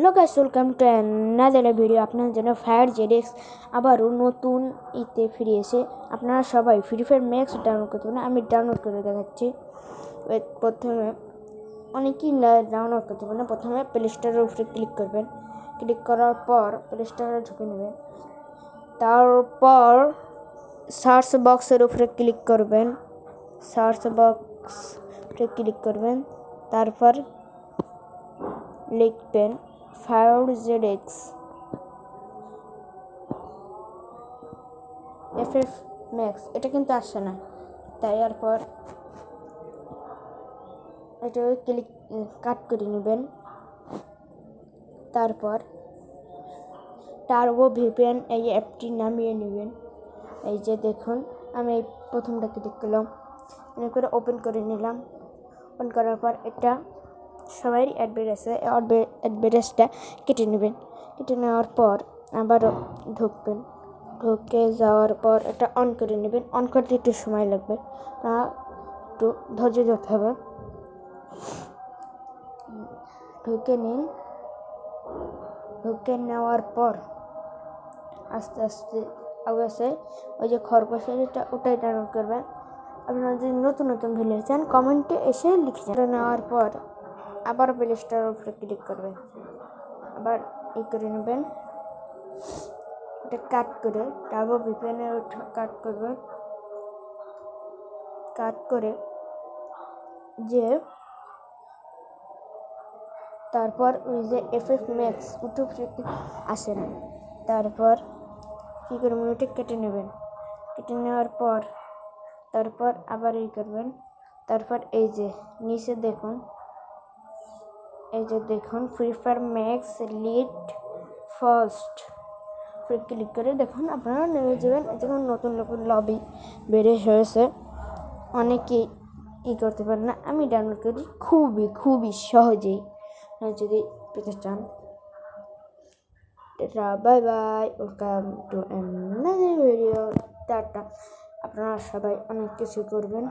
Hello guys, welcome to another video. আপনাদের জন্য fire জেডেক্স আবারও নতুন ইতে ফিরিয়েছে। আপনারা সবাই ফ্রি ফায়ার ম্যাক্স ডাউনলোড করতে পারেন। আমি ডাউনলোড করে দেখাচ্ছি। প্রথমে অনেকেই ডাউনলোড করতে পারেন। প্রথমে প্লে স্টোরের উপরে ক্লিক করবেন। ক্লিক করার পর প্লে স্টোরে ঢুকে নেবেন। তারপর সার্চ বক্সের উপরে ক্লিক করবেন। সার্চ বক্স ক্লিক করবেন। তারপর লিখবেন ফায়ার জেডেক্স FF ম্যাক্স। এটা কিন্তু আসছে না, তাই এরপর এটা ক্লিক কাট করে নেবেন। তারপর টার্বো ভিপিএন এই অ্যাপটি নামিয়ে নেবেন। এই যে দেখুন, আমি এই প্রথমটা ক্লিক করলাম, এনে করে ওপেন করে নিলাম। ওপেন করার পর এটা সবাই অ্যাডভারেজটা কেটে নেবেন। কেটে নেওয়ার পর আবারও ঢুকবেন। ঢুকে যাওয়ার পর এটা অন করে নেবেন। অন করতে একটু সময় লাগবে, তা একটু ধৈর্য ধরতে হবে। ঢুকে নিন। ঢুকে নেওয়ার পর আস্তে আস্তে অবশ্যই ওই যে খরগোশের ওটাই ডাউনলোড করবেন। আপনারা যদি নতুন নতুন ভিডিও চান কমেন্টে এসে লিখে যান। নেওয়ার পর আবার প্লে স্টোরের উপরে ক্লিক করবেন। আবার করে নেবেন। এটা কাট করে টার্বো ভিপিএনের কাট করবেন। কাট করে যে তারপর ওই যে FF ম্যাক্স ইউটিউব আসে না, তারপর কী করবেন, ওইটা কেটে নেবেন। কেটে নেওয়ার পর তারপর আবার করবেন। তারপর এই যে নিচে দেখুন, এই যে দেখুন free fire max lead first click করে দেখুন, আপনারা নেমে যাবেন। যখন নতুন নতুন লবি বেড়ে হয়েছে, অনেকেই করতে পারে না। আমি ডাউনলোড করি খুবই সহজেই, যদি পেতে চান। Bye bye, welcome to another video. Tata. আপনারা সবাই অনেক কিছু করবেন।